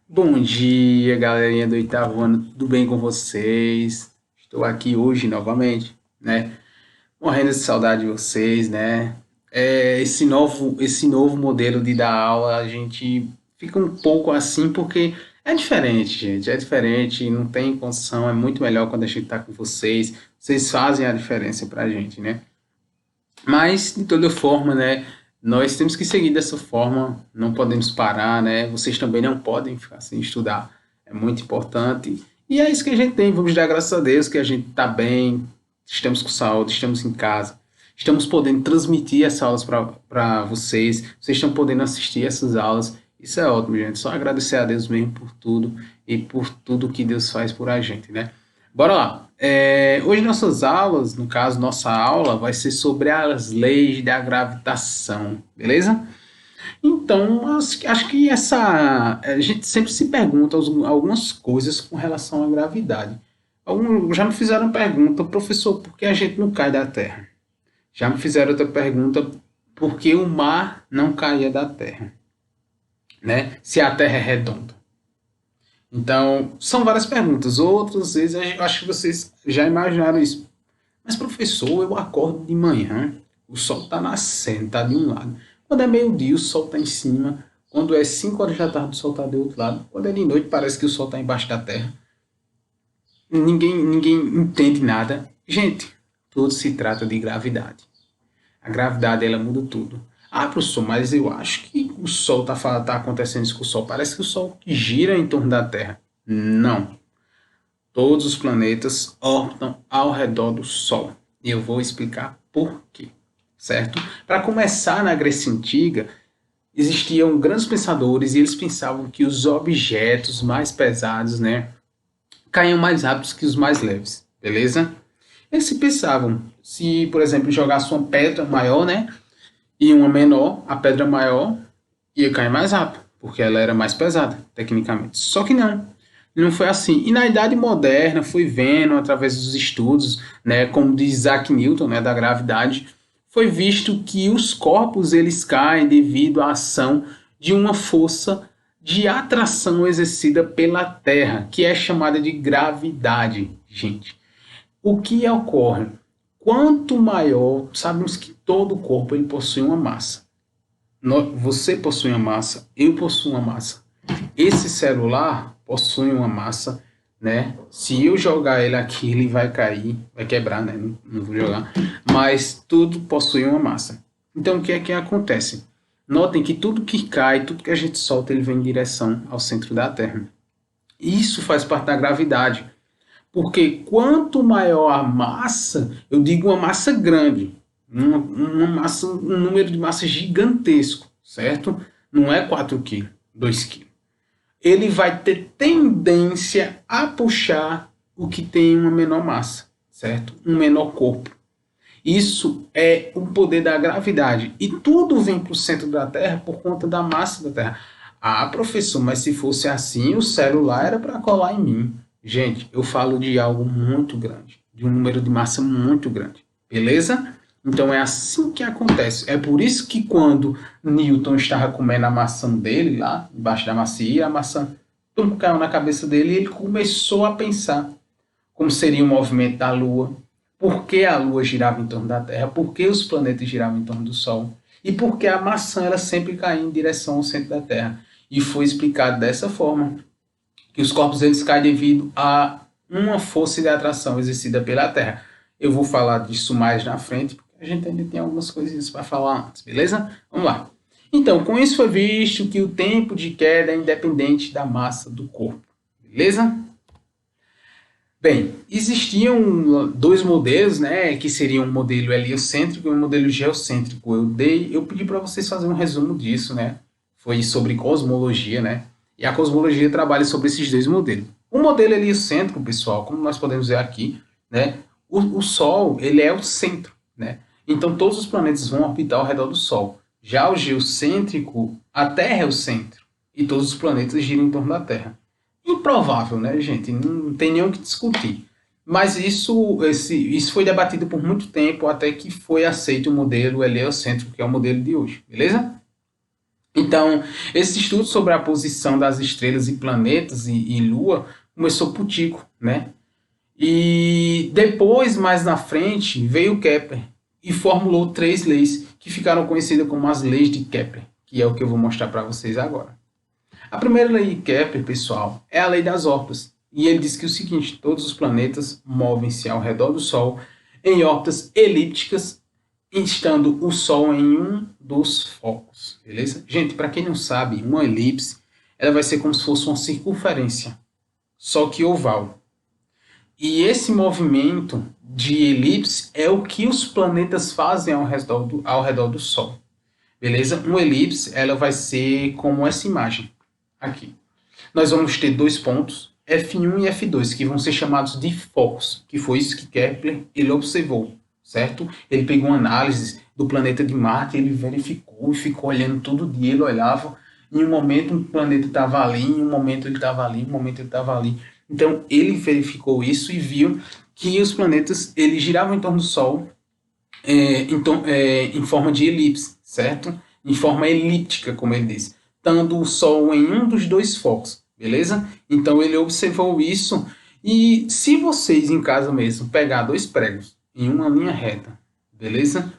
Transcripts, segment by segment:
Bom dia, galerinha do oitavo ano, tudo bem com vocês? Estou aqui hoje novamente, né? Morrendo de saudade de vocês, né? Esse novo modelo de dar aula, a gente fica um pouco assim porque é diferente, gente. É diferente, não tem condição, é muito melhor quando a gente está com vocês. Vocês fazem a diferença pra gente, né? Mas, de toda forma, né, nós temos que seguir dessa forma, não podemos parar, né? Vocês também não podem ficar sem estudar, é muito importante. E é isso que a gente tem, vamos dar graças a Deus que a gente está bem, estamos com saúde, estamos em casa, estamos podendo transmitir essas aulas para vocês, vocês estão podendo assistir essas aulas. Isso é ótimo, gente. Só agradecer a Deus mesmo por tudo e por tudo que Deus faz por a gente, né? Bora lá. Hoje nossas aulas, no caso, nossa aula vai ser sobre as leis da gravitação, beleza? Então, acho que a gente sempre se pergunta algumas coisas com relação à gravidade. Já me fizeram pergunta, professor, por que a gente não cai da Terra? Já me fizeram outra pergunta, por que o mar não caía da Terra, né? Se a Terra é redonda. Então, são várias perguntas. Outras vezes eu acho que vocês já imaginaram isso. Mas, professor, eu acordo de manhã, o sol está nascendo, está de um lado. Quando é meio-dia, o sol está em cima. Quando é 5 horas da tarde, o sol está do outro lado. Quando é de noite, parece que o sol está embaixo da terra. Ninguém entende nada. Gente, tudo se trata de gravidade. A gravidade, ela muda tudo. Ah, professor, mas eu acho que o sol tá acontecendo isso com o sol. Parece que o sol gira em torno da Terra. Não. Todos os planetas orbitam ao redor do Sol. E eu vou explicar por quê, certo? Para começar, na Grécia Antiga, existiam grandes pensadores e eles pensavam que os objetos mais pesados, né, caíam mais rápidos que os mais leves, beleza? Eles se pensavam, se, por exemplo, jogasse uma pedra maior, né, e uma menor, a pedra maior ia cair mais rápido, porque ela era mais pesada, tecnicamente. Só que não foi assim. E na Idade Moderna, foi vendo, através dos estudos, né, como diz Isaac Newton, né, da gravidade, foi visto que os corpos eles caem devido à ação de uma força de atração exercida pela Terra, que é chamada de gravidade, gente. O que ocorre? Quanto maior, sabemos que todo o corpo ele possui uma massa. Você possui uma massa, eu possuo uma massa. Esse celular possui uma massa, né? Se eu jogar ele aqui, ele vai cair, vai quebrar, né? Não vou jogar. Mas tudo possui uma massa. Então, o que é que acontece? Notem que tudo que cai, tudo que a gente solta, ele vem em direção ao centro da Terra. Isso faz parte da gravidade. Porque quanto maior a massa, eu digo uma massa grande, uma massa, um número de massa gigantesco, certo? Não é 4 quilos, 2 quilos. Ele vai ter tendência a puxar o que tem uma menor massa, certo? Um menor corpo. Isso é o poder da gravidade. E tudo vem para o centro da Terra por conta da massa da Terra. Ah, professor, mas se fosse assim, o celular era para colar em mim. Gente, eu falo de algo muito grande, de um número de massa muito grande. Beleza? Então é assim que acontece. É por isso que quando Newton estava comendo a maçã dele lá, embaixo da macia, a maçã caiu na cabeça dele e ele começou a pensar como seria o movimento da Lua, por que a Lua girava em torno da Terra, por que os planetas giravam em torno do Sol e por que a maçã ela sempre caía em direção ao centro da Terra. E foi explicado dessa forma, que os corpos eles caem devido a uma força de atração exercida pela Terra. Eu vou falar disso mais na frente, porque a gente ainda tem algumas coisinhas para falar antes, beleza? Vamos lá. Então, com isso foi visto que o tempo de queda é independente da massa do corpo, beleza? Bem, existiam dois modelos, né, que seriam um modelo heliocêntrico e um modelo geocêntrico. Eu pedi para vocês fazerem um resumo disso, né? Foi sobre cosmologia, né? E a cosmologia trabalha sobre esses dois modelos. O modelo heliocêntrico, pessoal, como nós podemos ver aqui, né, o Sol, ele é o centro, né? Então todos os planetas vão orbitar ao redor do Sol. Já o geocêntrico, a Terra é o centro e todos os planetas giram em torno da Terra. Improvável, né, gente? Não tem nem o que discutir. Mas isso foi debatido por muito tempo até que foi aceito o modelo heliocêntrico, que é o modelo de hoje, beleza? Então, esse estudo sobre a posição das estrelas e planetas e Lua começou por Tycho, né? E depois, mais na frente, veio Kepler e formulou 3 leis que ficaram conhecidas como as leis de Kepler, que é o que eu vou mostrar para vocês agora. A primeira lei de Kepler, pessoal, é a lei das órbitas. E ele diz que o seguinte: todos os planetas movem-se ao redor do Sol em órbitas elípticas, estando o Sol em um dos focos. Beleza? Gente, para quem não sabe, uma elipse ela vai ser como se fosse uma circunferência, só que oval. E esse movimento de elipse é o que os planetas fazem ao redor do Sol. Beleza? Uma elipse ela vai ser como essa imagem aqui. Nós vamos ter 2 pontos, F1 e F2, que vão ser chamados de focos, que foi isso que Kepler ele observou, certo? Ele pegou uma análise do planeta de Marte, ele verificou e ficou olhando todo dia, ele olhava, em um momento um planeta estava ali, em um momento ele estava ali, em um momento ele estava ali. Então ele verificou isso e viu que os planetas eles giravam em torno do Sol em forma de elipse, certo? Em forma elíptica, como ele disse, estando o Sol em um dos 2 focos, beleza? Então ele observou isso e se vocês em casa mesmo pegar 2 pregos em uma linha reta, beleza?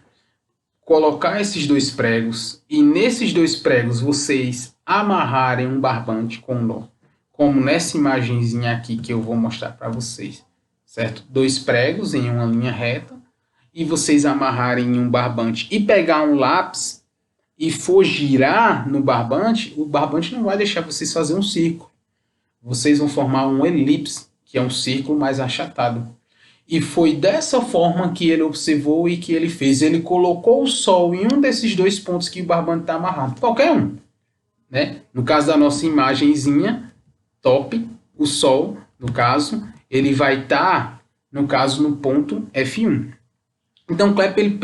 Colocar esses 2 pregos e nesses 2 pregos vocês amarrarem um barbante com nó, como nessa imagenzinha aqui que eu vou mostrar para vocês, certo? 2 pregos em uma linha reta e vocês amarrarem em um barbante e pegar um lápis e for girar no barbante, o barbante não vai deixar vocês fazer um círculo. Vocês vão formar um elipse, que é um círculo mais achatado. E foi dessa forma que ele observou e que ele fez. Ele colocou o Sol em um desses 2 pontos que o barbante está amarrado. Qualquer um, né? No caso da nossa imagenzinha, top, o Sol, no caso, ele vai estar, no caso, no ponto F1. Então, Kepler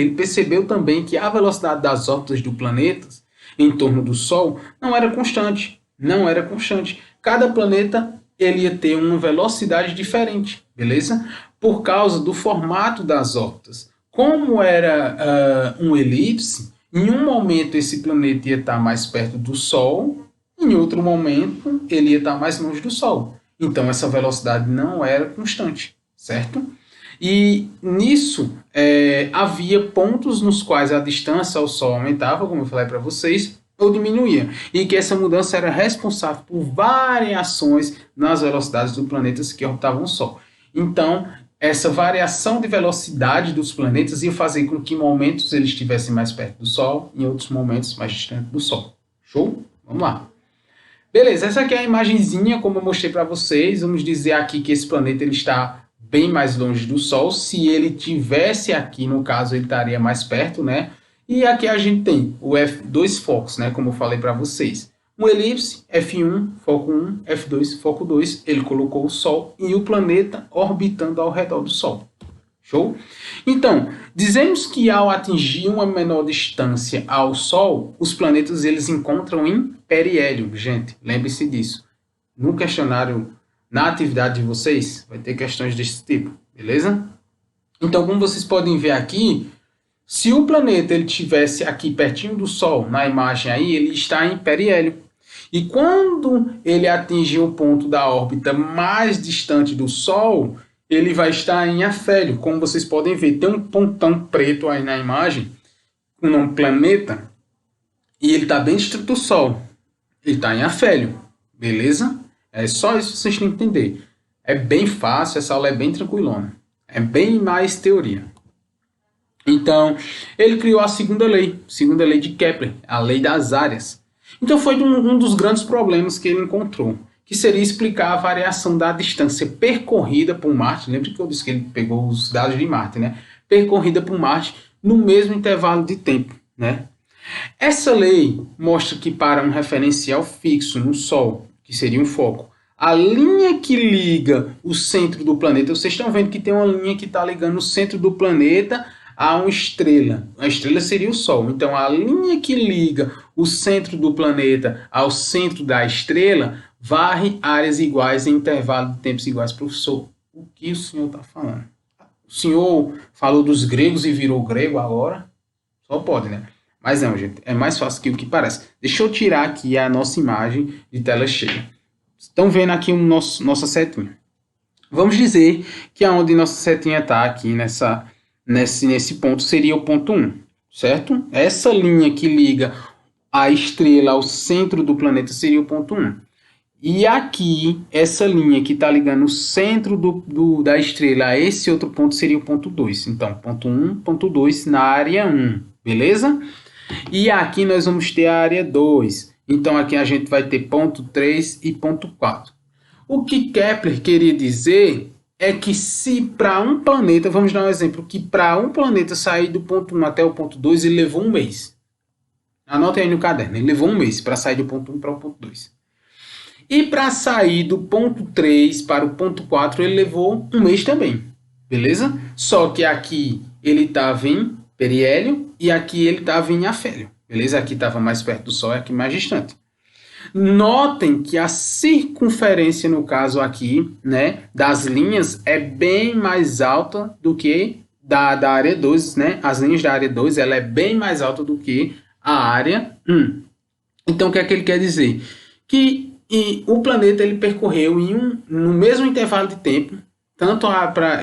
ele percebeu também que a velocidade das órbitas do planeta em torno do Sol não era constante. Não era constante. Cada planeta ele ia ter uma velocidade diferente, beleza? Por causa do formato das órbitas. Como era um elipse, em um momento esse planeta ia estar mais perto do Sol, em outro momento ele ia estar mais longe do Sol. Então essa velocidade não era constante, certo? E nisso havia pontos nos quais a distância ao Sol aumentava, como eu falei para vocês, ou diminuía, e que essa mudança era responsável por variações nas velocidades dos planetas que orbitavam o Sol. Então, essa variação de velocidade dos planetas ia fazer com que em momentos eles estivessem mais perto do Sol, em outros momentos mais distante do Sol. Show? Vamos lá. Beleza, essa aqui é a imagenzinha, como eu mostrei para vocês. Vamos dizer aqui que esse planeta ele está bem mais longe do Sol. Se ele tivesse aqui, no caso, ele estaria mais perto, né? E aqui a gente tem o F2 focos, né? Como eu falei para vocês. Um elipse, F1, foco 1, F2, foco 2. Ele colocou o Sol e o planeta orbitando ao redor do Sol. Show? Então, dizemos que ao atingir uma menor distância ao Sol, os planetas eles encontram em periélio. Gente, lembre-se disso. No questionário, na atividade de vocês, vai ter questões desse tipo, beleza? Então, como vocês podem ver aqui, se o planeta ele estivesse aqui pertinho do Sol, na imagem aí, ele está em periélio. E quando ele atingir um ponto da órbita mais distante do Sol, ele vai estar em afélio. Como vocês podem ver, tem um pontão preto aí na imagem, com o nome planeta, e ele está bem distante do Sol. Ele está em afélio, beleza? É só isso que vocês têm que entender. É bem fácil, essa aula é bem tranquilona. É bem mais teoria. Então, ele criou a segunda lei de Kepler, a lei das áreas. Então, foi um dos grandes problemas que ele encontrou, que seria explicar a variação da distância percorrida por Marte. Lembra que eu disse que ele pegou os dados de Marte, né? Percorrida por Marte no mesmo intervalo de tempo, né? Essa lei mostra que para um referencial fixo no Sol, que seria um foco, a linha que liga o centro do planeta, vocês estão vendo que tem uma linha que está ligando o centro do planeta a uma estrela. A estrela seria o Sol. Então, a linha que liga o centro do planeta ao centro da estrela varre áreas iguais em intervalo de tempos iguais. Professor, o que o senhor está falando? O senhor falou dos gregos e virou grego agora? Só pode, né? Mas não, gente, é mais fácil que o que parece. Deixa eu tirar aqui a nossa imagem de tela cheia. Estão vendo aqui nossa setinha. Vamos dizer que aonde nossa setinha está aqui nesse ponto seria o ponto 1, certo? Essa linha que liga a estrela ao centro do planeta seria o ponto 1. E aqui, essa linha que está ligando o centro da estrela a esse outro ponto seria o ponto 2. Então, ponto 1, ponto 2 na área 1, beleza? E aqui nós vamos ter a área 2. Então, aqui a gente vai ter ponto 3 e ponto 4. O que Kepler queria dizer é que se para um planeta, vamos dar um exemplo, que para um planeta sair do ponto 1 até o ponto 2, ele levou um mês. Anotem aí no caderno, ele levou um mês para sair do ponto 1 para o ponto 2. E para sair do ponto 3 para o ponto 4, ele levou um mês também, beleza? Só que aqui ele estava em periélio e aqui ele estava em afélio, beleza? Aqui estava mais perto do Sol e aqui mais distante. Notem que a circunferência, no caso aqui, né, das linhas é bem mais alta do que da área 2, né? As linhas da área 2, ela é bem mais alta do que a área 1. Então, o que é que ele quer dizer? Que o planeta ele percorreu no mesmo intervalo de tempo, tanto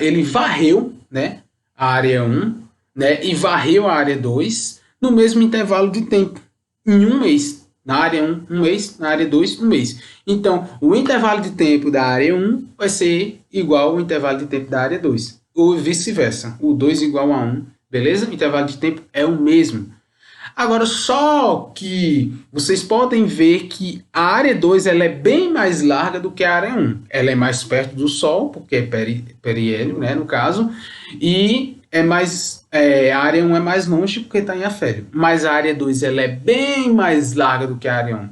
ele varreu, né, a área 1, né, e varreu a área 2 no mesmo intervalo de tempo, em um mês. Na área 1, um mês, na área 2, um mês. Então, o intervalo de tempo da área 1 vai ser igual ao intervalo de tempo da área 2, ou vice-versa, o 2 igual a 1, beleza? O intervalo de tempo é o mesmo. Agora, só que vocês podem ver que a área 2 ela é bem mais larga do que a área 1. Ela é mais perto do Sol, porque é periélio, né, no caso, e a área 1 é mais longe porque está em afélio. Mas a área 2 ela é bem mais larga do que a área 1.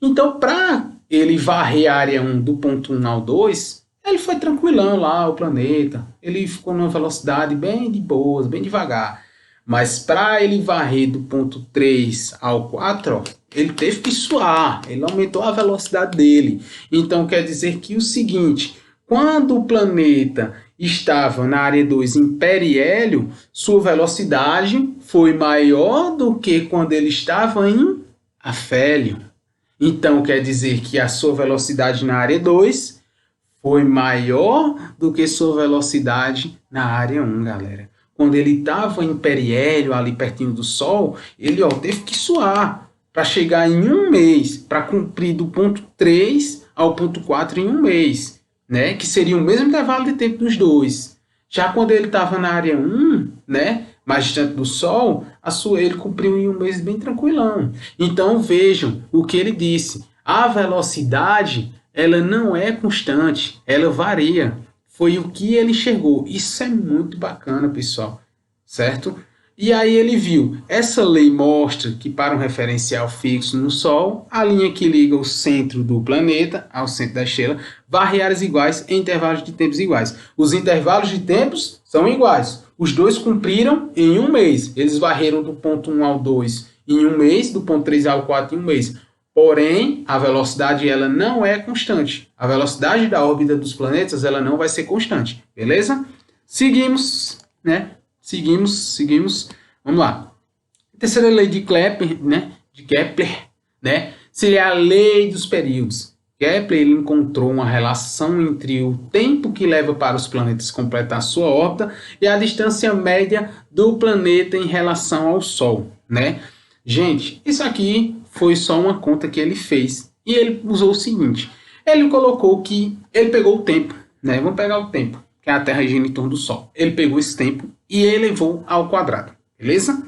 Então, para ele varrer a área 1 do ponto 1 ao 2, ele foi tranquilão lá, o planeta. Ele ficou numa velocidade bem de boas, bem devagar. Mas para ele varrer do ponto 3 ao 4, ó, ele teve que suar, ele aumentou a velocidade dele. Então quer dizer que o seguinte, quando o planeta estava na área 2 em periélio, sua velocidade foi maior do que quando ele estava em afélio. Então quer dizer que a sua velocidade na área 2 foi maior do que sua velocidade na área 1, galera. Quando ele estava em periélio, ali pertinho do Sol, ele teve que suar para chegar em um mês, para cumprir do ponto 3 ao ponto 4 em um mês, né? Que seria o mesmo intervalo de tempo dos dois. Já quando ele estava na área 1, né, mais distante do Sol, ele cumpriu em um mês bem tranquilão. Então vejam o que ele disse. A velocidade ela não é constante, ela varia. Foi o que ele enxergou. Isso é muito bacana, pessoal, certo? E aí ele viu, essa lei mostra que para um referencial fixo no Sol, a linha que liga o centro do planeta ao centro da estrela varre áreas iguais em intervalos de tempos iguais. Os intervalos de tempos são iguais. Os dois cumpriram em um mês. Eles varreram do ponto 1 ao 2 em um mês, do ponto 3 ao 4 em um mês. Porém, a velocidade ela não é constante. A velocidade da órbita dos planetas ela não vai ser constante, beleza? Seguimos, né? Seguimos. Vamos lá. A terceira lei de Kepler, né? Seria a lei dos períodos. Kepler ele encontrou uma relação entre o tempo que leva para os planetas completar sua órbita e a distância média do planeta em relação ao Sol, né? Gente, isso aqui foi só uma conta que ele fez. E ele usou o seguinte. Ele colocou que... Ele pegou o tempo, né? Vamos pegar o tempo, que a Terra gira em torno do Sol. Ele pegou esse tempo e elevou ao quadrado. Beleza?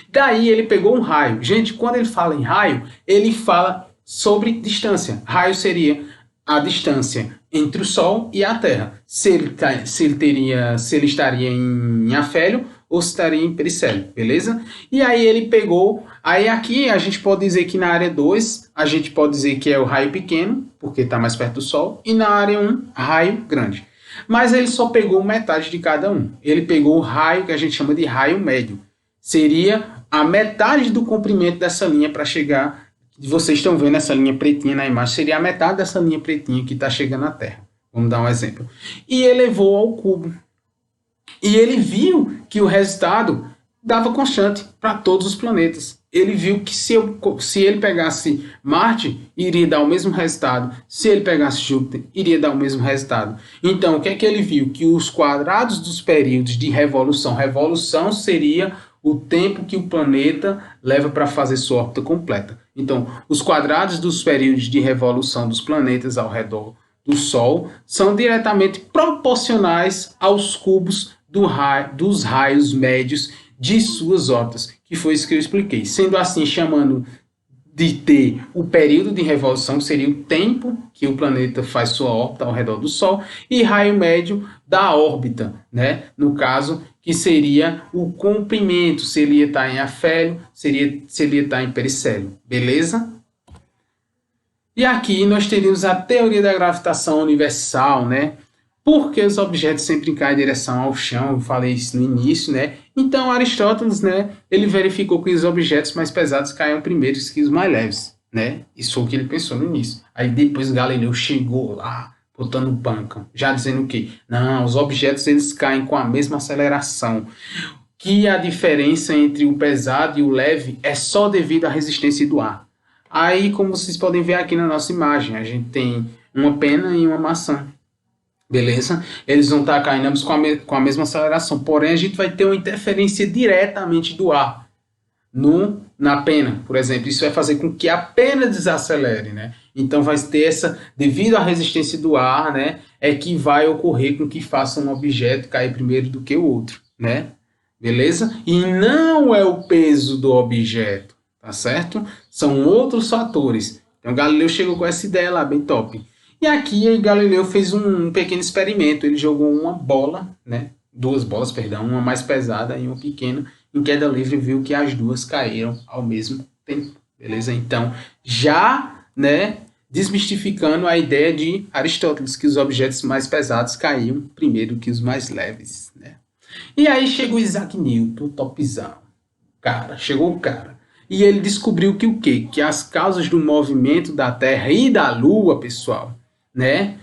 Daí ele pegou um raio. Gente, quando ele fala em raio, ele fala sobre distância. Raio seria a distância entre o Sol e a Terra. Se ele estaria em afélio ou se estaria em pericélio, beleza? E aí ele pegou... Aí aqui a gente pode dizer que na área 2, a gente pode dizer que é o raio pequeno, porque está mais perto do Sol, e na área 1, raio grande. Mas ele só pegou metade de cada um. Ele pegou o raio que a gente chama de raio médio. Seria a metade do comprimento dessa linha para chegar... Vocês estão vendo essa linha pretinha na imagem, seria a metade dessa linha pretinha que está chegando à Terra. Vamos dar um exemplo. E elevou ao cubo. E ele viu que o resultado dava constante para todos os planetas. ele viu que se ele pegasse Marte, iria dar o mesmo resultado. Se ele pegasse Júpiter, iria dar o mesmo resultado. Então, o que é que ele viu? Que os quadrados dos períodos de revolução seria o tempo que o planeta leva para fazer sua órbita completa. Então, os quadrados dos períodos de revolução dos planetas ao redor do Sol são diretamente proporcionais aos cubos dos raios médios de suas órbitas, que foi isso que eu expliquei. Sendo assim, chamando de ter o período de revolução, que seria o tempo que o planeta faz sua órbita ao redor do Sol, e raio médio da órbita, né? No caso, que seria o comprimento, se ele ia estar em afélio, se ele ia estar em pericélio, beleza? E aqui nós teríamos a teoria da gravitação universal, né? Porque os objetos sempre caem em direção ao chão, eu falei isso no início, né? Então Aristóteles, né, ele verificou que os objetos mais pesados caíam primeiro que os mais leves, né? Isso foi o que ele pensou no início. Aí depois Galileu chegou lá, botando banca, já dizendo o quê? Não, os objetos eles caem com a mesma aceleração. Que a diferença entre o pesado e o leve é só devido à resistência do ar. Aí, como vocês podem ver aqui na nossa imagem, a gente tem uma pena e uma maçã. Beleza? Eles vão estar caindo ambos com a mesma aceleração, porém a gente vai ter uma interferência diretamente do ar na pena, por exemplo. Isso vai fazer com que a pena desacelere, né? Então vai ter devido à resistência do ar, né, é que vai ocorrer com que faça um objeto cair primeiro do que o outro, né? Beleza? E não é o peso do objeto, tá certo? São outros fatores. Então Galileu chegou com essa ideia lá, bem top. E aqui Galileu fez um pequeno experimento. Ele jogou uma bola, né? Duas bolas, perdão, uma mais pesada e uma pequena, em queda livre, e viu que as duas caíram ao mesmo tempo. Beleza? Então, já, né, desmistificando a ideia de Aristóteles, que os objetos mais pesados caíam primeiro que os mais leves, né? E aí chegou Isaac Newton, topzão. Chegou o cara. E ele descobriu que o quê? Que as causas do movimento da Terra e da Lua, pessoal, né?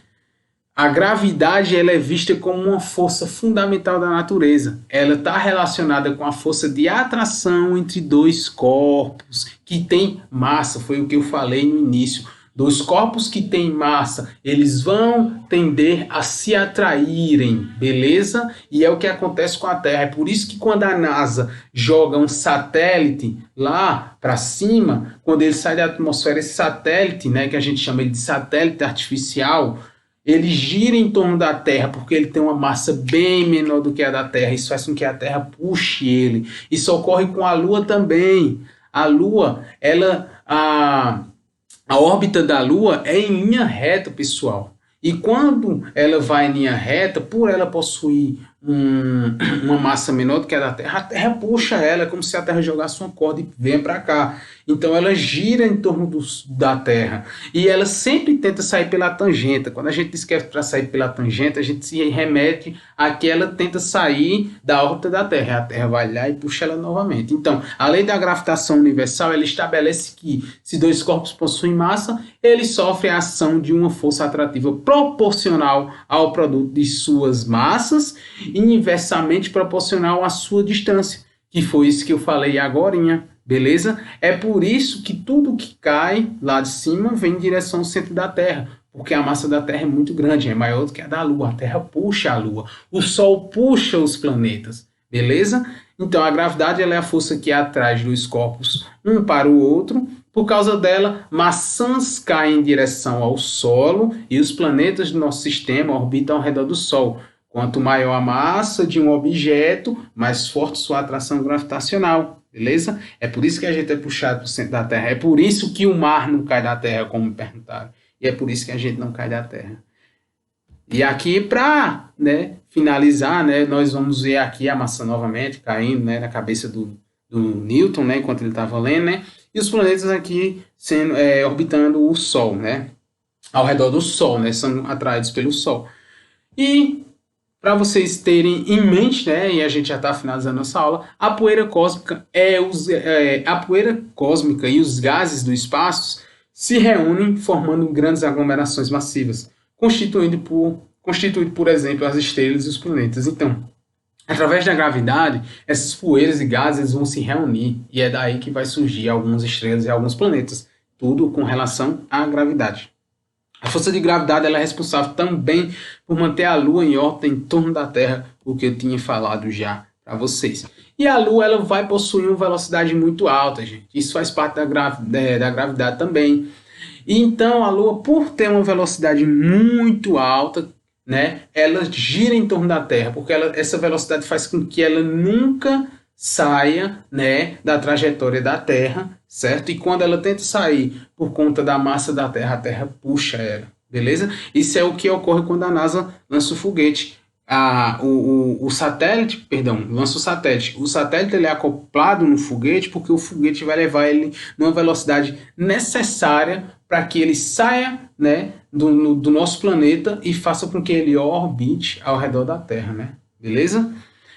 A gravidade ela é vista como uma força fundamental da natureza. Ela está relacionada com a força de atração entre dois corpos que têm massa. Foi o que eu falei no início. Dois corpos que têm massa, eles vão tender a se atraírem, beleza? E é o que acontece com a Terra. É por isso que quando a NASA joga um satélite lá para cima, quando ele sai da atmosfera, esse satélite, né, que a gente chama de satélite artificial, ele gira em torno da Terra porque ele tem uma massa bem menor do que a da Terra. Isso faz com que a Terra puxe ele. Isso ocorre com a Lua também. A Lua, a órbita da Lua é em linha reta, pessoal. E quando ela vai em linha reta, por ela possuir uma massa menor do que a Terra puxa ela, como se a Terra jogasse uma corda e venha para cá. Então ela gira em torno da Terra. E ela sempre tenta sair pela tangente. Quando a gente diz que é para sair pela tangente, a gente se remete a que ela tenta sair da órbita da Terra. A Terra vai lá e puxa ela novamente. Então, a lei da gravitação universal, ela estabelece que se dois corpos possuem massa, eles sofrem a ação de uma força atrativa proporcional ao produto de suas massas e inversamente proporcional à sua distância, que foi isso que eu falei agorinha, beleza? É por isso que tudo que cai lá de cima vem em direção ao centro da Terra, porque a massa da Terra é muito grande, é maior do que a da Lua. A Terra puxa a Lua, o Sol puxa os planetas, beleza? Então a gravidade ela é a força que atrai dois corpos um para o outro. Por causa dela, maçãs caem em direção ao solo e os planetas do nosso sistema orbitam ao redor do Sol. Quanto maior a massa de um objeto, mais forte sua atração gravitacional, beleza? É por isso que a gente é puxado para o centro da Terra. É por isso que o mar não cai da Terra, como me perguntaram. E é por isso que a gente não cai da Terra. E aqui, para, né, finalizar, né, nós vamos ver aqui a maçã novamente caindo, né, na cabeça do Newton, né, enquanto ele estava lendo, né? E os planetas aqui sendo orbitando o Sol, né? Ao redor do Sol, né? São atraídos pelo Sol. E para vocês terem em mente, né? E a gente já está finalizando nossa aula, a poeira cósmica e os gases do espaço se reúnem formando grandes aglomerações massivas, constituído por exemplo, as estrelas e os planetas. Então, Através da gravidade, essas poeiras e gases vão se reunir e é daí que vai surgir algumas estrelas e alguns planetas. Tudo com relação à gravidade. A força de gravidade ela é responsável também por manter a Lua em órbita em torno da Terra, o que eu tinha falado já para vocês. E a Lua ela vai possuir uma velocidade muito alta, gente. Isso faz parte da gravidade também. E então a Lua, por ter uma velocidade muito alta, né, ela gira em torno da Terra, porque essa velocidade faz com que ela nunca saia, né, da trajetória da Terra, certo? E quando ela tenta sair por conta da massa da Terra, a Terra puxa ela, beleza? Isso é o que ocorre quando a NASA lança o foguete. O satélite, perdão, lança o satélite. O satélite ele é acoplado no foguete porque o foguete vai levar ele numa velocidade necessária para que ele saia, né, do nosso planeta e faça com que ele orbite ao redor da Terra, né? Beleza?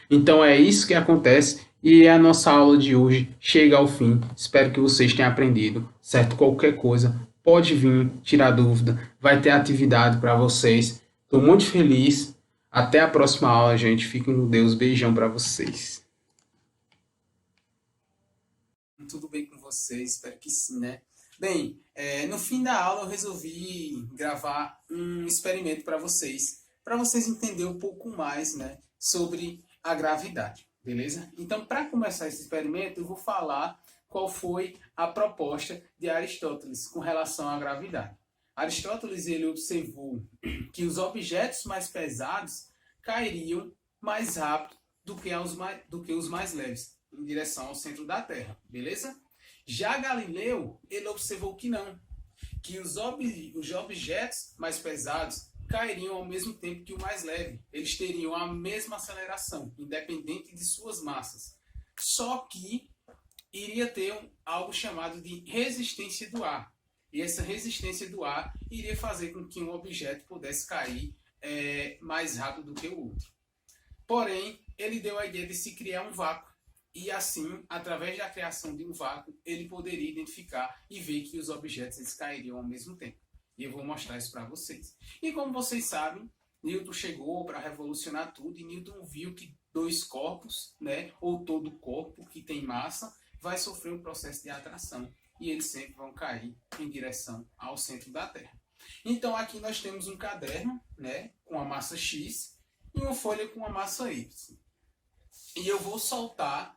Então é isso que acontece e a nossa aula de hoje chega ao fim. Espero que vocês tenham aprendido, certo? Qualquer coisa pode vir tirar dúvida, vai ter atividade para vocês. Estou muito feliz. Até a próxima aula, gente. Fiquem com Deus. Beijão para vocês. Tudo bem com vocês? Espero que sim, né? Bem, no fim da aula eu resolvi gravar um experimento para vocês entenderem um pouco mais, né, sobre a gravidade, beleza? Então, para começar esse experimento, eu vou falar qual foi a proposta de Aristóteles com relação à gravidade. Aristóteles ele observou que os objetos mais pesados cairiam mais rápido do que os mais leves, em direção ao centro da Terra, beleza? Já Galileu, ele observou que não, que os objetos mais pesados cairiam ao mesmo tempo que o mais leve. Eles teriam a mesma aceleração, independente de suas massas. Só que iria ter algo chamado de resistência do ar. E essa resistência do ar iria fazer com que um objeto pudesse cair mais rápido do que o outro. Porém, ele deu a ideia de se criar um vácuo. E assim, através da criação de um vácuo, ele poderia identificar e ver que os objetos eles cairiam ao mesmo tempo. E eu vou mostrar isso para vocês. E como vocês sabem, Newton chegou para revolucionar tudo e Newton viu que dois corpos, né, ou todo corpo que tem massa, vai sofrer um processo de atração e eles sempre vão cair em direção ao centro da Terra. Então aqui nós temos um caderno, né, com a massa X e uma folha com a massa Y. E eu vou soltar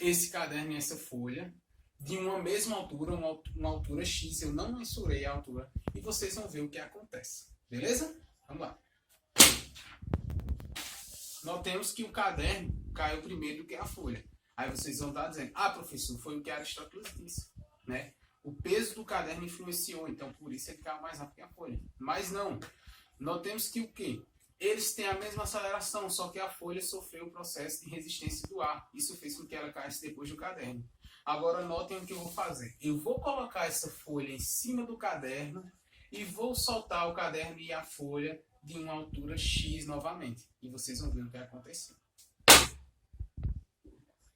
esse caderno e essa folha de uma mesma altura, uma altura X. Eu não mensurei a altura e vocês vão ver o que acontece. Beleza? Vamos lá. Notemos que o caderno caiu primeiro do que a folha. Aí vocês vão estar dizendo, professor, foi o que Aristóteles disse, né? O peso do caderno influenciou, então por isso ele caiu mais rápido que a folha. Mas não. Notemos que o quê? Eles têm a mesma aceleração, só que a folha sofreu o processo de resistência do ar. Isso fez com que ela caísse depois do caderno. Agora notem o que eu vou fazer. Eu vou colocar essa folha em cima do caderno e vou soltar o caderno e a folha de uma altura X novamente. E vocês vão ver o que aconteceu.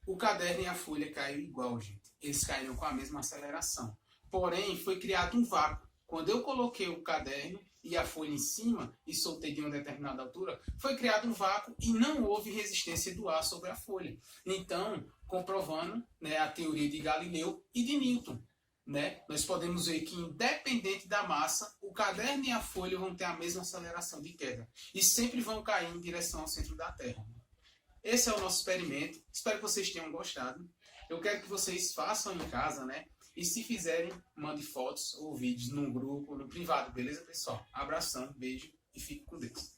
O caderno e a folha caíram igual, gente. Eles caíram com a mesma aceleração. Porém, foi criado um vácuo. Quando eu coloquei o caderno e a folha em cima e soltei de uma determinada altura, foi criado um vácuo e não houve resistência do ar sobre a folha. Então, comprovando, né, a teoria de Galileu e de Newton, né, nós podemos ver que, independente da massa, o caderno e a folha vão ter a mesma aceleração de queda e sempre vão cair em direção ao centro da Terra. Esse é o nosso experimento. Espero que vocês tenham gostado. Eu quero que vocês façam em casa, né? E se fizerem, mande fotos ou vídeos no grupo, no privado, beleza, pessoal? Abração, beijo e fique com Deus.